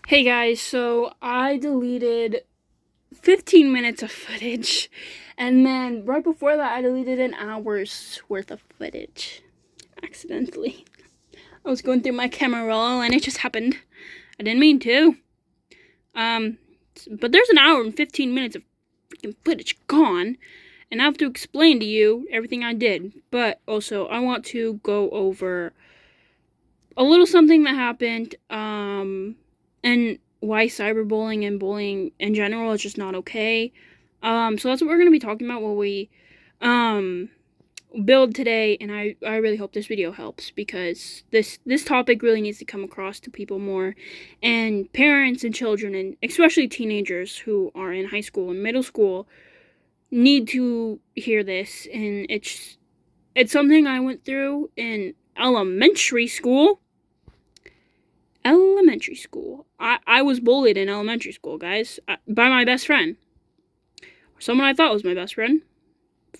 Hey guys, so I deleted 15 minutes of footage, and then right before that, I deleted an hour's worth of footage accidentally. I was going through my camera roll, and it just happened. I didn't mean to. Um, but there's an hour and 15 minutes of freaking footage gone, and I have to explain to you everything I did. But also, I want to go over a little something that happened, and why cyberbullying and bullying in general is just not okay. So that's what we're going to be talking about when we build today, and I really hope this video helps, because this topic really needs to come across to people more, and parents and children, and especially teenagers who are in high school and middle school need to hear this. And it's something I went through in elementary school. I was bullied in elementary school, guys, by my best friend. Someone I thought was my best friend.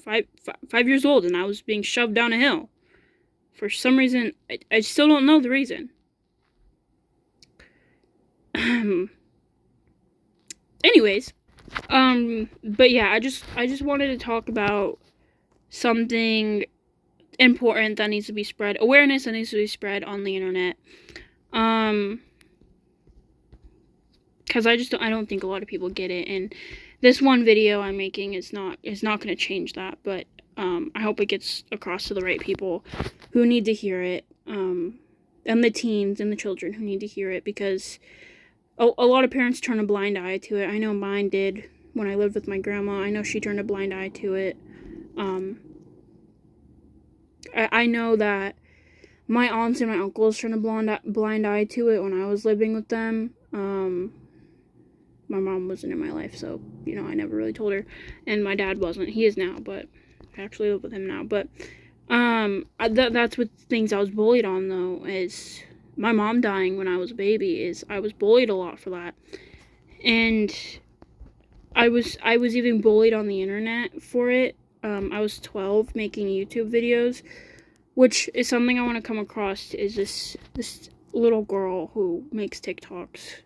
5 years old, and I was being shoved down a hill. For some reason, I still don't know the reason. Anyways, but yeah, I just wanted to talk about something important that needs to be spread. Awareness that needs to be spread on the internet. Because I don't think a lot of people get it, and this one video I'm making is not going to change that, but I hope it gets across to the right people who need to hear it, and the teens and the children who need to hear it, because a lot of parents turn a blind eye to it. I know mine did when I lived with my grandma. I know she turned a blind eye to it. I know that my aunts and my uncles turned a blind eye to it when I was living with them. My mom wasn't in my life, so, I never really told her. And my dad wasn't. He is now, but I actually live with him now. But, that's what things I was bullied on, though, is my mom dying when I was a baby. Is I was bullied a lot for that. And I was even bullied on the internet for it. I was 12 making YouTube videos, which is something I want to come across, is this little girl who makes TikToks.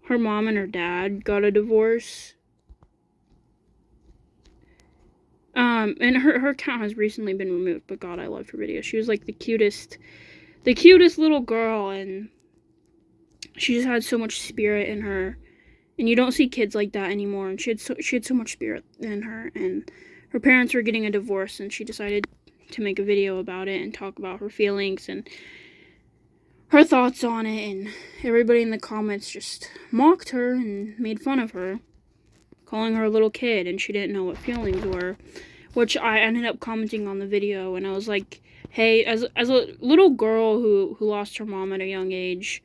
Her mom and her dad got a divorce. And her account has recently been removed, but God, I loved her videos. She was like the cutest little girl, and she just had so much spirit in her. And you don't see kids like that anymore, and she had so much spirit in her, and her parents were getting a divorce, and she decided to make a video about it and talk about her feelings and her thoughts on it, and everybody in the comments just mocked her and made fun of her, calling her a little kid, and she didn't know what feelings were, which I ended up commenting on the video, and I was like, hey, as a little girl who lost her mom at a young age,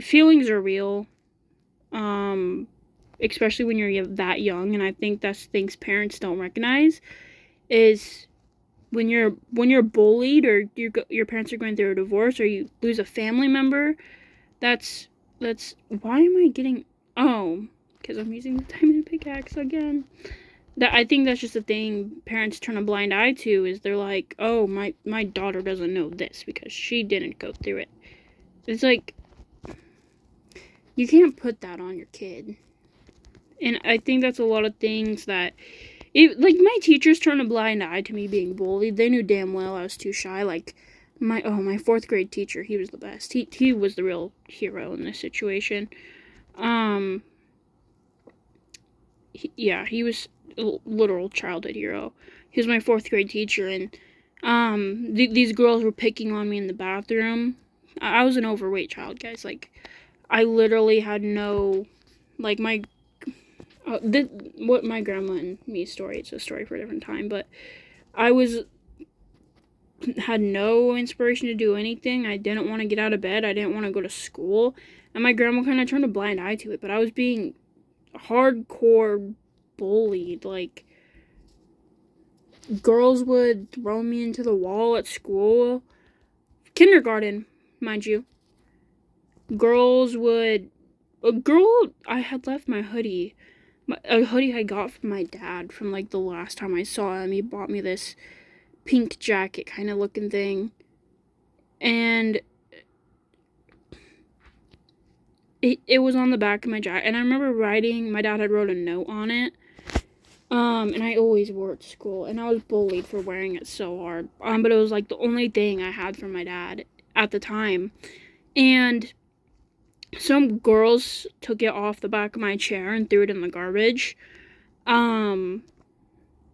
feelings are real, especially when you're that young, and I think that's things parents don't recognize, is when you're bullied, or your parents are going through a divorce, or you lose a family member. That's why am I getting, because I'm using the diamond pickaxe again. That, I think that's just a thing parents turn a blind eye to, is they're like, oh, my daughter doesn't know this because she didn't go through it. It's like, you can't put that on your kid. And I think that's a lot of things that, like, my teachers turned a blind eye to me being bullied. They knew damn well I was too shy. Like, my fourth grade teacher, he was the best. He was the real hero in this situation. He was a literal childhood hero. He was my fourth grade teacher, and these girls were picking on me in the bathroom. I was an overweight child, guys. Like, I literally had no, like, what my grandma and me story, it's a story for a different time, but I had no inspiration to do anything. I didn't want to get out of bed. I didn't want to go to school, and my grandma kind of turned a blind eye to it, but I was being hardcore bullied. Like, girls would throw me into the wall at school. Kindergarten, mind you. I had left my hoodie. A hoodie I got from my dad from, like, the last time I saw him. He bought me this pink jacket kind of looking thing. And it was on the back of my jacket, and I remember my dad had wrote a note on it. And I always wore it to school, and I was bullied for wearing it so hard. But it was like the only thing I had from my dad at the time. And some girls took it off the back of my chair and threw it in the garbage. And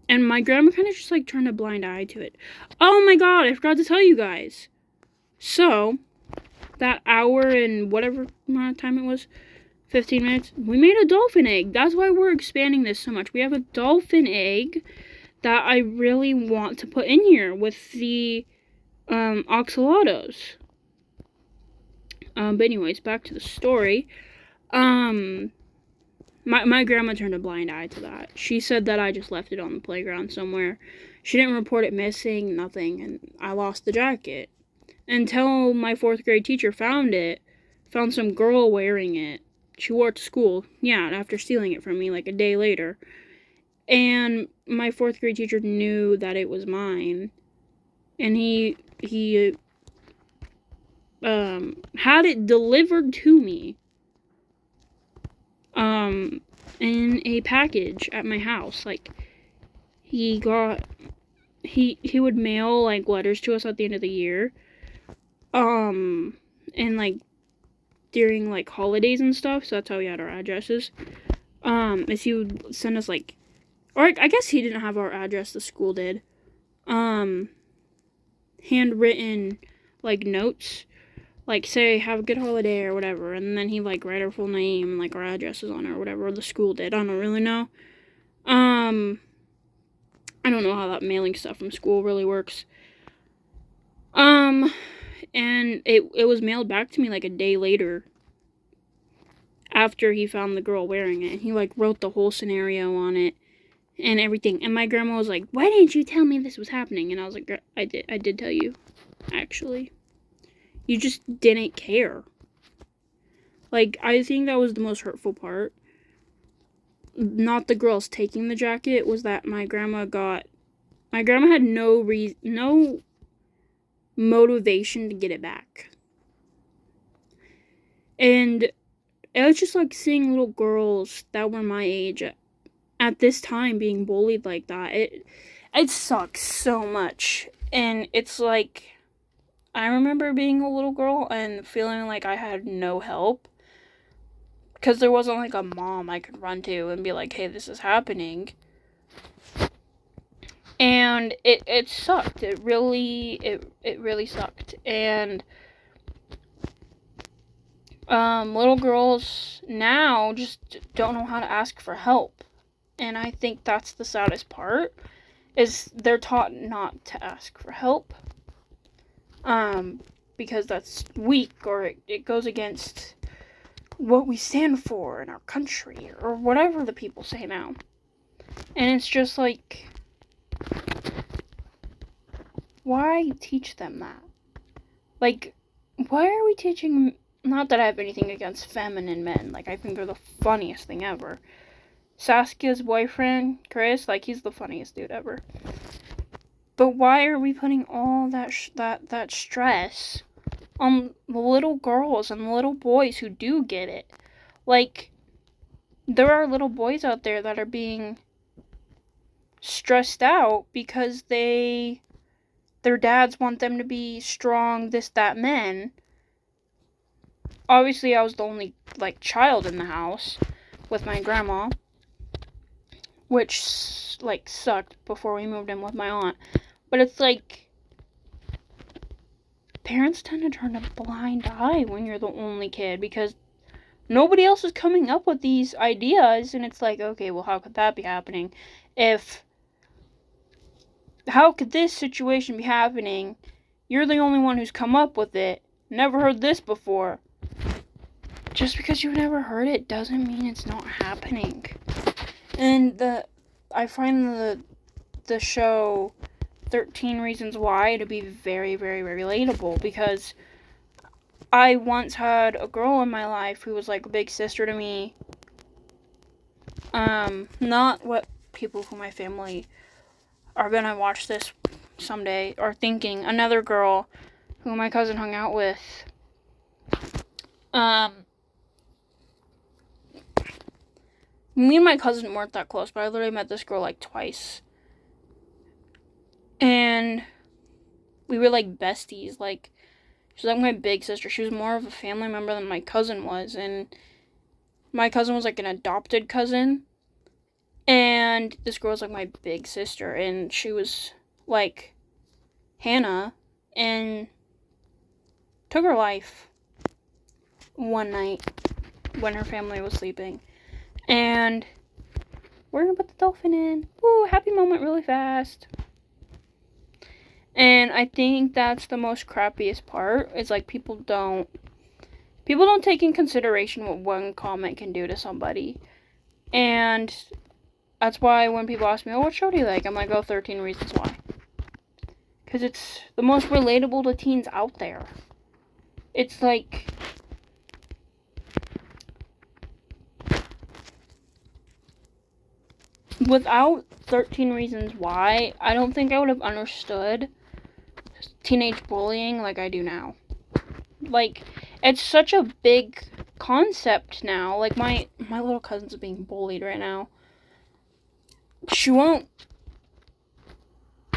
my grandma kind of just like turned a blind eye to it. Oh my god, I forgot to tell you guys. So, that hour and whatever amount of time it was, 15 minutes, we made a dolphin egg. That's why we're expanding this so much. We have a dolphin egg that I really want to put in here with the oxalatos. But anyways, back to the story. My grandma turned a blind eye to that. She said that I just left it on the playground somewhere. She didn't report it missing, nothing, and I lost the jacket. Until my 4th grade teacher found some girl wearing it. She wore it to school, yeah, after stealing it from me like a day later. And my 4th grade teacher knew that it was mine. And he had it delivered to me in a package at my house. Like, he would mail like letters to us at the end of the year, and like during like holidays and stuff, so that's how we had our addresses. Is he would send us like, or I guess he didn't have our address, the school did, handwritten like notes, like say have a good holiday or whatever, and then he'd like write our full name and like our addresses on it or whatever, or the school did. I don't really know. I don't know how that mailing stuff from school really works. And it was mailed back to me like a day later after he found the girl wearing it, and he like wrote the whole scenario on it and everything. And my grandma was like, "Why didn't you tell me this was happening?" And I was like, I did tell you, actually. You just didn't care. Like, I think that was the most hurtful part. Not the girls taking the jacket, it was that my grandma had no motivation to get it back. And it was just like seeing little girls that were my age at this time being bullied like that. It sucks so much. And it's like, I remember being a little girl and feeling like I had no help, because there wasn't like a mom I could run to and be like, hey, this is happening. And it sucked. It really sucked. And little girls now just don't know how to ask for help. And I think that's the saddest part, is they're taught not to ask for help. Because that's weak, or it goes against what we stand for in our country, or whatever the people say now. And it's just like, why teach them that? Like, why are we teaching, not that I have anything against feminine men, like, I think they're the funniest thing ever. Saskia's boyfriend, Chris, like, he's the funniest dude ever. But why are we putting all that stress on the little girls and the little boys who do get it? Like, there are little boys out there that are being stressed out because their dads want them to be strong, this, that, men. Obviously, I was the only, like, child in the house with my grandma, which, like, sucked before we moved in with my aunt. But it's like, parents tend to turn a blind eye when you're the only kid, because nobody else is coming up with these ideas, and it's like, okay, well, how could that be happening? How could this situation be happening? You're the only one who's come up with it. Never heard this before. Just because you've never heard it doesn't mean it's not happening. And I find the show 13 Reasons Why to be very, very, very relatable, because I once had a girl in my life who was like a big sister to me. Not what people from my family are gonna watch this someday are thinking. Another girl who my cousin hung out with, me and my cousin weren't that close, but I literally met this girl like twice. And we were like besties. Like, she was like my big sister. She was more of a family member than my cousin was. And my cousin was like an adopted cousin. And this girl was like my big sister. And she was like Hannah. And took her life one night when her family was sleeping. And we're gonna put the dolphin in. Woo, happy moment really fast. And I think that's the most crappiest part. Is like people don't take in consideration what one comment can do to somebody. And that's why when people ask me, oh, what show do you like? I'm like, oh, 13 Reasons Why. Because it's the most relatable to teens out there. It's like, without 13 Reasons Why, I don't think I would have understood teenage bullying like I do now. Like, it's such a big concept now. Like, my little cousin's being bullied right now.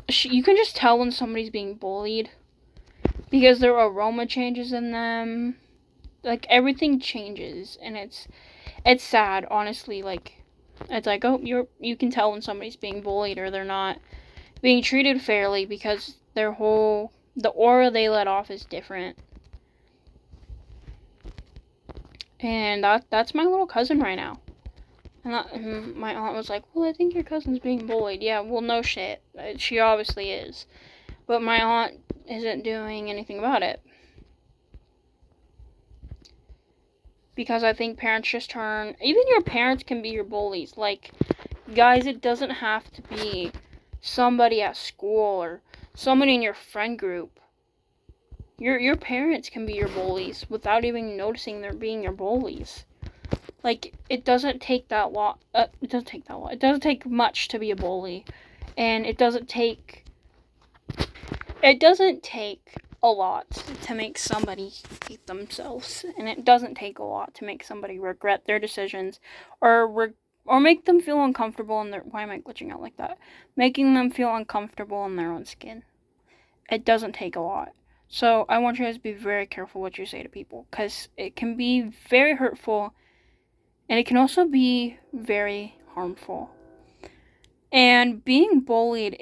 You can just tell when somebody's being bullied because their aroma changes in them. Like, everything changes, and it's sad, honestly. Like, it's like, oh, you can tell when somebody's being bullied or they're not being treated fairly because the aura they let off is different. And that's my little cousin right now. And my aunt was like, well, I think your cousin's being bullied. Yeah, well, no shit. She obviously is. But my aunt isn't doing anything about it. Because I think parents just even your parents can be your bullies. Like, guys, it doesn't have to be somebody at school or somebody in your friend group. Your parents can be your bullies without even noticing they're being your bullies. Like, it doesn't take that lot. It doesn't take much to be a bully, and it doesn't take a lot to make somebody hate themselves, and it doesn't take a lot to make somebody regret their decisions, or make them feel uncomfortable in their. Why am I glitching out like that? Making them feel uncomfortable in their own skin. It doesn't take a lot. So I want you guys to be very careful what you say to people, because it can be very hurtful, and it can also be very harmful. And being bullied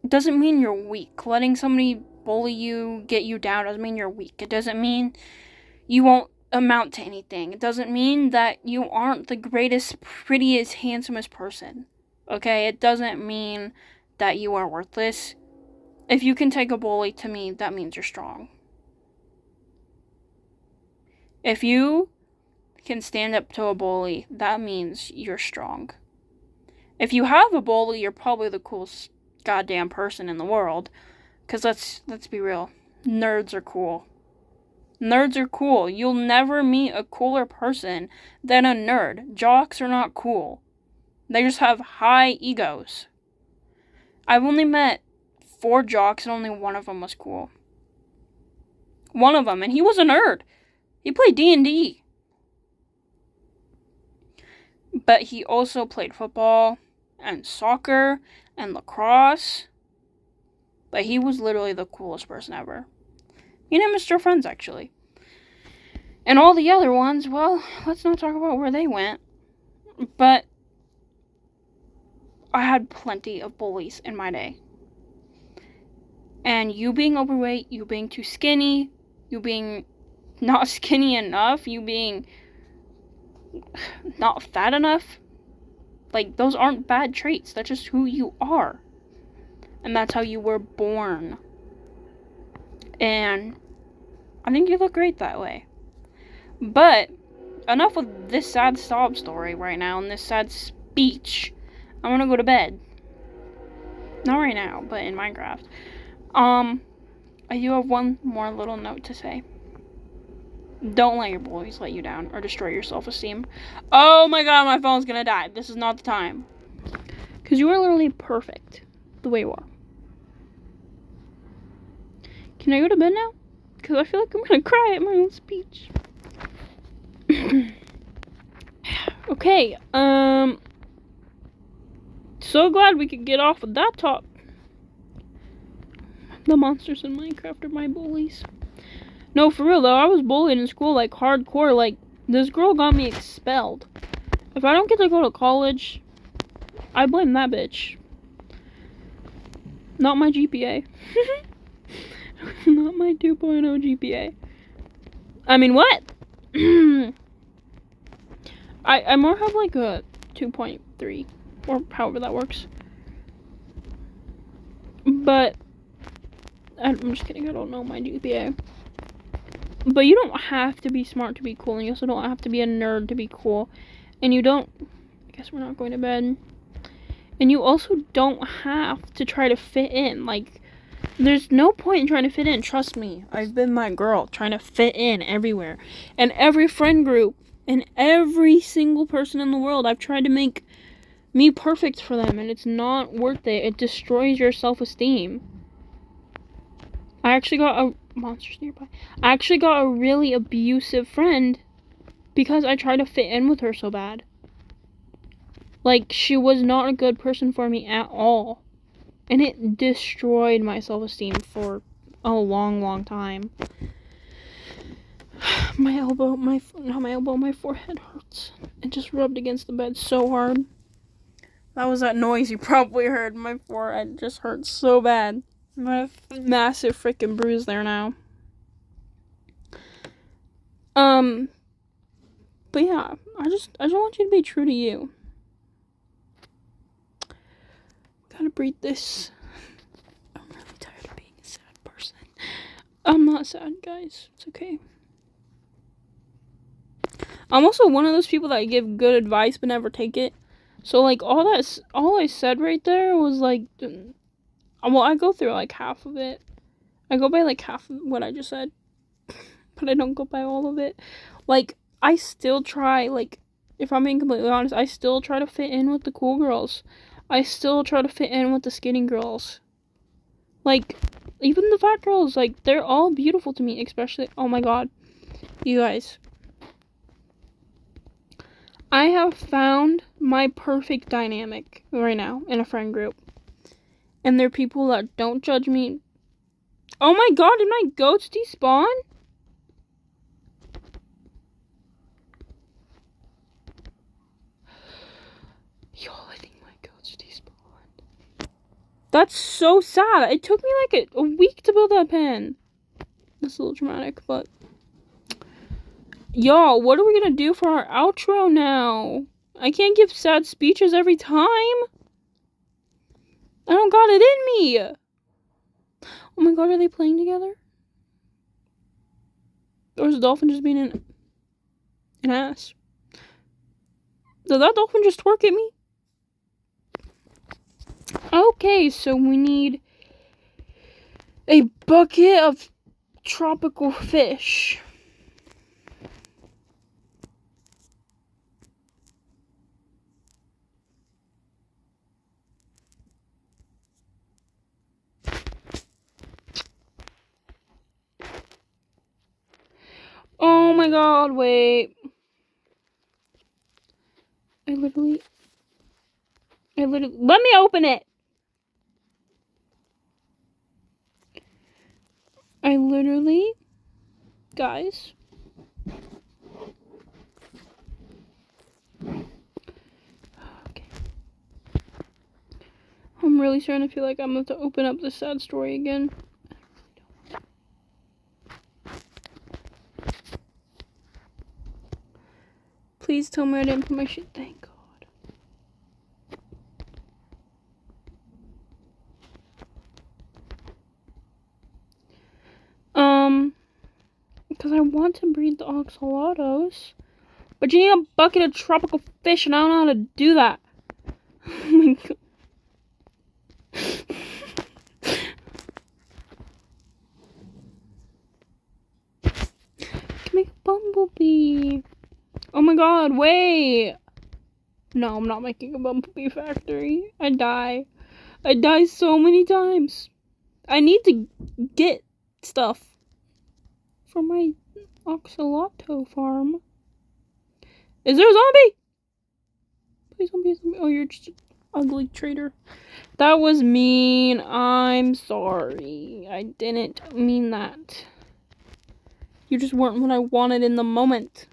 doesn't mean you're weak. Letting somebody bully you, get you down, doesn't mean you're weak. It doesn't mean you won't amount to anything. It doesn't mean that you aren't the greatest, prettiest, handsomest person. Okay? It doesn't mean that you are worthless. If you can take a bully, to me, that means you're strong. If you can stand up to a bully, that means you're strong. If you have a bully, you're probably the coolest goddamn person in the world. Because let's be real. Nerds are cool. Nerds are cool. You'll never meet a cooler person than a nerd. Jocks are not cool. They just have high egos. I've only met 4 jocks and only one of them was cool. One of them, and he was a nerd. He played D&D. But he also played football and soccer and lacrosse. But he was literally the coolest person ever. Me and him are still friends, actually. And all the other ones, well, let's not talk about where they went. But I had plenty of bullies in my day. And you being overweight, you being too skinny, you being not skinny enough, you being not fat enough, like, those aren't bad traits. That's just who you are. And that's how you were born. And I think you look great that way. But enough with this sad sob story right now and this sad speech. I want to go to bed. Not right now, but in Minecraft. I do have one more little note to say. Don't let your bullies let you down or destroy your self-esteem. Oh my god, my phone's gonna die. This is not the time. Because you are literally perfect the way you are. Can I go to bed now? Because I feel like I'm gonna cry at my own speech. Okay, so glad we could get off with that talk. The monsters in Minecraft are my bullies. No, for real though, I was bullied in school, like, hardcore. Like, this girl got me expelled. If I don't get to go to college, I blame that bitch. Not my GPA. Not my 2.0 GPA. I mean, what? I more have, like, a 2.3, or however that works. But, I'm just kidding, I don't know my GPA. But you don't have to be smart to be cool, and you also don't have to be a nerd to be cool. And you don't, I guess we're not going to bed. And you also don't have to try to fit in. Like, there's no point in trying to fit in. Trust me, I've been that girl trying to fit in everywhere. And every friend group, and every single person in the world, I've tried to make me perfect for them, and it's not worth it. It destroys your self-esteem. I actually got a monsters nearby. I actually got a really abusive friend because I tried to fit in with her so bad. Like, she was not a good person for me at all. And it destroyed my self-esteem for a long, long time. My forehead hurts. It just rubbed against the bed so hard. That was that noise you probably heard. My forehead just hurts so bad. I have a massive freaking bruise there now. But yeah, I just want you to be true to you. Gotta breathe this. I'm really tired of being a sad person. I'm not sad, guys. It's okay. I'm also one of those people that give good advice but never take it. So, like, all I said right there was, like, well, I go through, like, half of it. I go by, like, half of what I just said. But I don't go by all of it. Like, I still try, like, if I'm being completely honest, I still try to fit in with the cool girls. I still try to fit in with the skinny girls. Like, even the fat girls, like, they're all beautiful to me, especially, oh my god, you guys. I have found my perfect dynamic right now in a friend group. And they're people that don't judge me. Oh my god, did my goats despawn? Yo, I think my goats despawned. That's so sad. It took me like a week to build that pen. That's a little dramatic, but... Yo, what are we gonna do for our outro now? I can't give sad speeches every time. I don't got it in me. Oh my god, are they playing together? Or is the dolphin just being an ass? Did that dolphin just twerk at me? Okay, so we need a bucket of tropical fish. Oh my god, wait. I literally... Let me open it! I literally... Guys... Okay. I'm really starting to feel like I'm going to open up this sad story again. Please tell me I didn't put my shit. Thank God. Because I want to breed the oxalotos. But you need a bucket of tropical fish, and I don't know how to do that. Oh my god. Can make a bumblebee. Oh my god, wait. No, I'm not making a bumblebee factory. I die so many times. I need to get stuff from my oxaloto farm. Is there a zombie? Oh, you're just an ugly traitor. That was mean. I'm sorry. I didn't mean that. You just weren't what I wanted in the moment.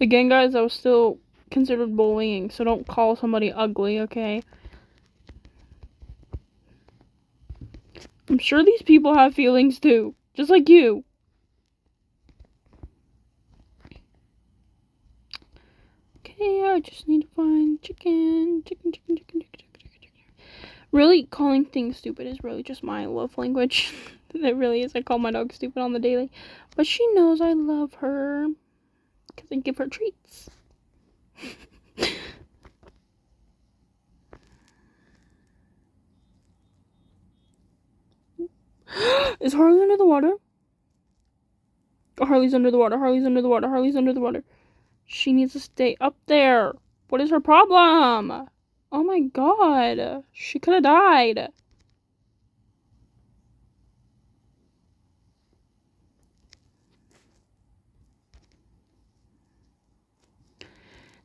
Again, guys, I was still considered bullying, so don't call somebody ugly, okay? I'm sure these people have feelings too, just like you. Okay, I just need to find chicken. Really, calling things stupid is really just my love language. It really is. I call my dog stupid on the daily. But she knows I love her. Because I give her treats. Is Harley under the water? Oh, Harley's under the water. Harley's under the water. Harley's under the water. She needs to stay up there. What is her problem? Oh my god. She could have died.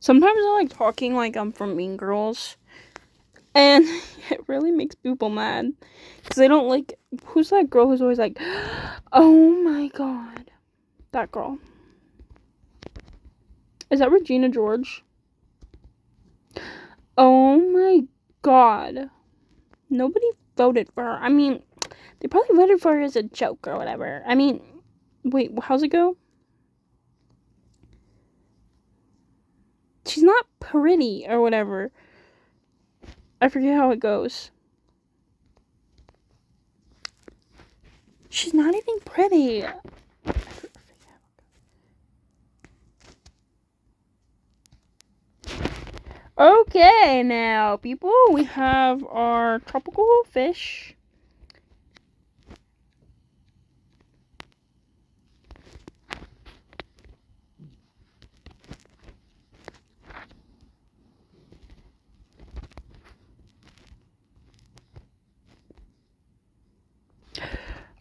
Sometimes I like talking like I'm from Mean Girls. And it really makes people mad. Because they don't like... Who's that girl who's always like... Oh my god. That girl. Is that Regina George? Oh my god. Nobody voted for her. I mean, they probably voted for her as a joke or whatever. I mean, wait, how's it go? She's not pretty or whatever. I forget how it goes. She's not even pretty. Okay, now, people, we have our tropical fish.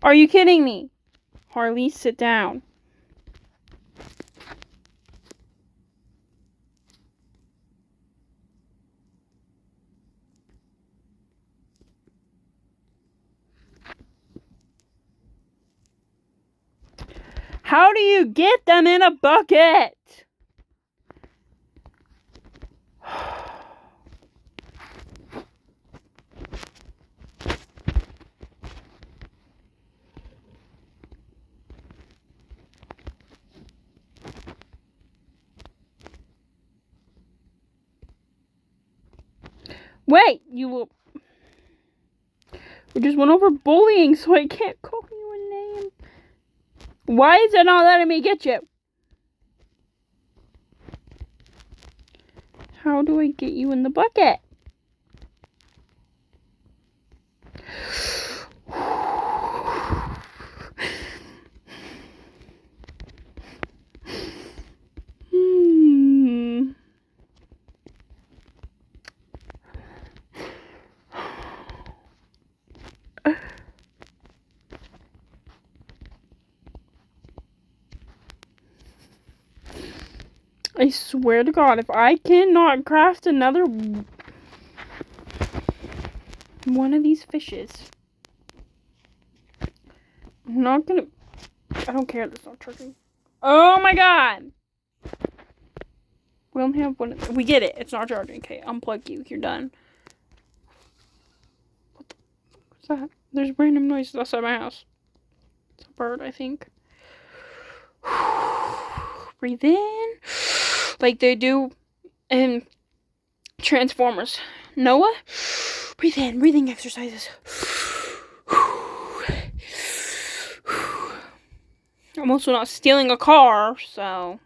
Are you kidding me? Harley, sit down. How do you get them in a bucket? Wait, you... We just went over bullying, so I can't call you a name. Why is it not letting me get you? How do I get you in the bucket? I swear to God, if I cannot craft another one of these fishes, I'm not gonna... I don't care, that's not charging. Oh my god! We only have one... We get it, it's not charging. Okay, unplug you, you're done. What the fuck was that? There's random noises outside my house. It's a bird, I think. Breathe in. Like they do in Transformers. Noah? Breathe in. Breathing exercises. I'm also not stealing a car, so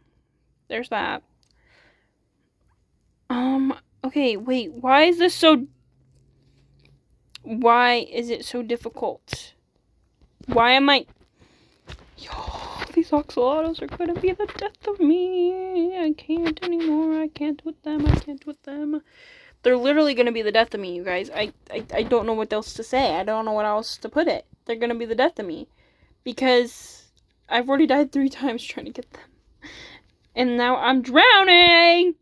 there's that. Okay, wait. Why is it so difficult? Why am I... Yo, these axolotls are gonna be the death of me. I can't anymore. I can't with them. They're literally gonna be the death of me, you guys. I don't know what else to say. I don't know what else to put it. They're gonna be the death of me. Because I've already died 3 times trying to get them. And now I'm drowning!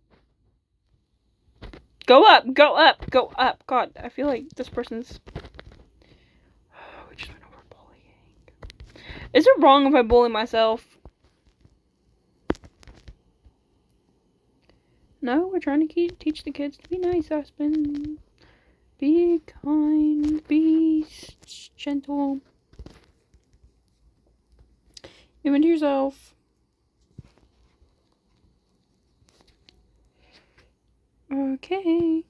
Go up, go up, go up. God, I feel like this person's... We just went over bullying. Is it wrong if I bully myself? No, we're trying to teach the kids to be nice, Aspen. Be kind, be gentle. Even to yourself. Okay.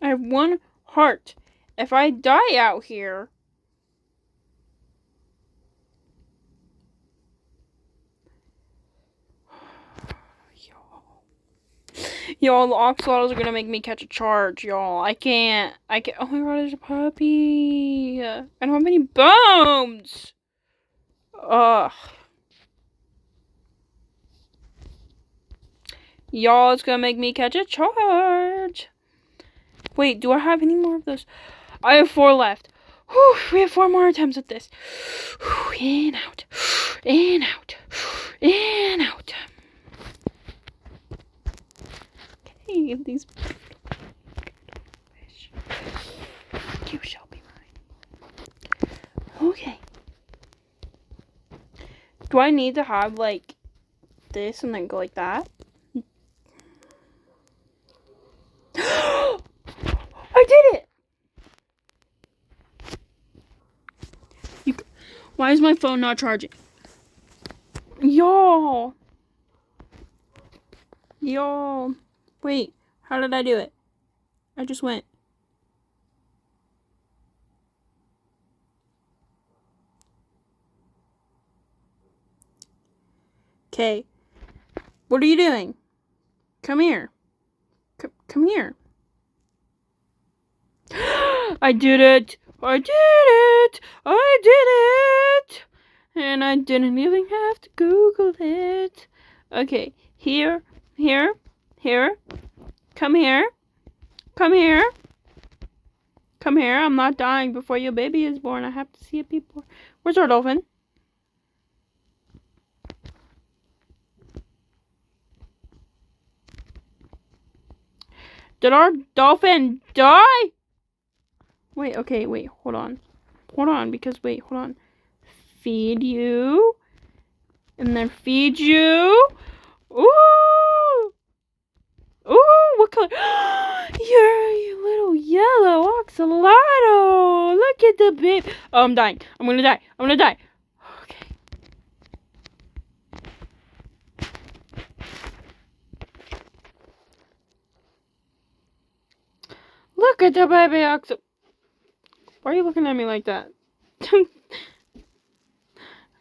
I have 1 heart. If I die out here... Y'all, the oxalotls are gonna make me catch a charge, y'all. I can't. Oh my god, there's a puppy. I don't have any bones. Ugh. Y'all, it's gonna make me catch a charge. Wait, do I have any more of those? I have 4 left. Whew, we have 4 more attempts at this. Whew, in, out. In, out. In, out. Okay, these... You shall be mine. Okay. Do I need to have, like, this and then go like that? I did it! Why is my phone not charging? Y'all. Wait, how did I do it? I just went. Okay. What are you doing? Come here. Come here. I did it! I did it! I did it! And I didn't even have to Google it. Okay, here. Come here. Come here. I'm not dying before your baby is born. I have to see it before. Where's our dolphin? Did our dolphin die? Wait, okay, wait, hold on. Hold on. Feed you. And then feed you. Ooh! Ooh, what color? You're a little yellow oxalotl. Look at the baby. Oh, I'm dying. I'm gonna die. Okay. Look at the baby oxalotl. Why are you looking at me like that?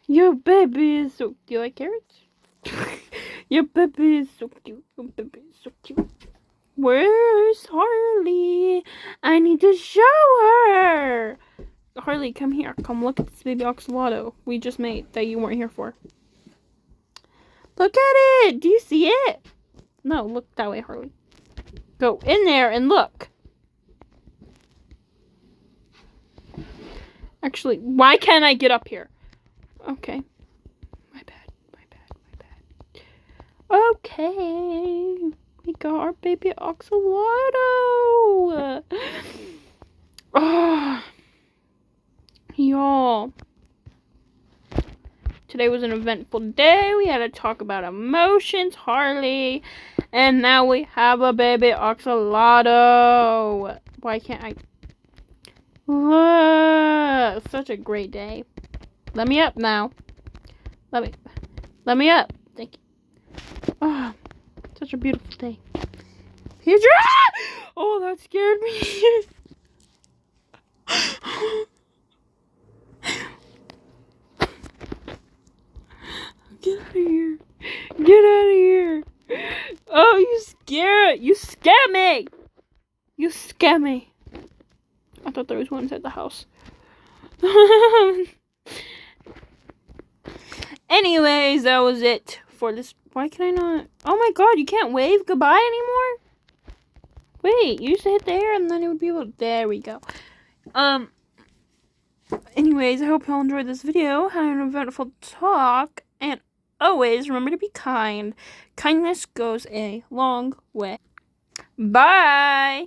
Your baby is so... Do you like carrots? Your baby is so cute. Where's Harley? I need to show her. Harley, come here. Come look at this baby oxalotl we just made that you weren't here for. Look at it. Do you see it? No, look that way, Harley. Go in there and look. Actually, why can't I get up here? Okay. My bad. Okay. We got our baby oxalotl. Oh. Y'all. Today was an eventful day. We had to talk about emotions, Harley. And now we have a baby oxalotl. Why can't I? Look, such a great day. Let me up now. Let me up. Thank you. Oh, such a beautiful day. Here's your... Oh, that scared me. Get out of here. Oh, you scare me. I thought there was one inside the house. Anyways, that was it for this. Why can I not? Oh my god, you can't wave goodbye anymore? Wait, you used to hit the air and then it would be able to... There we go. Anyways, I hope y'all enjoyed this video. Had an eventful talk. And always, remember to be kind. Kindness goes a long way. Bye.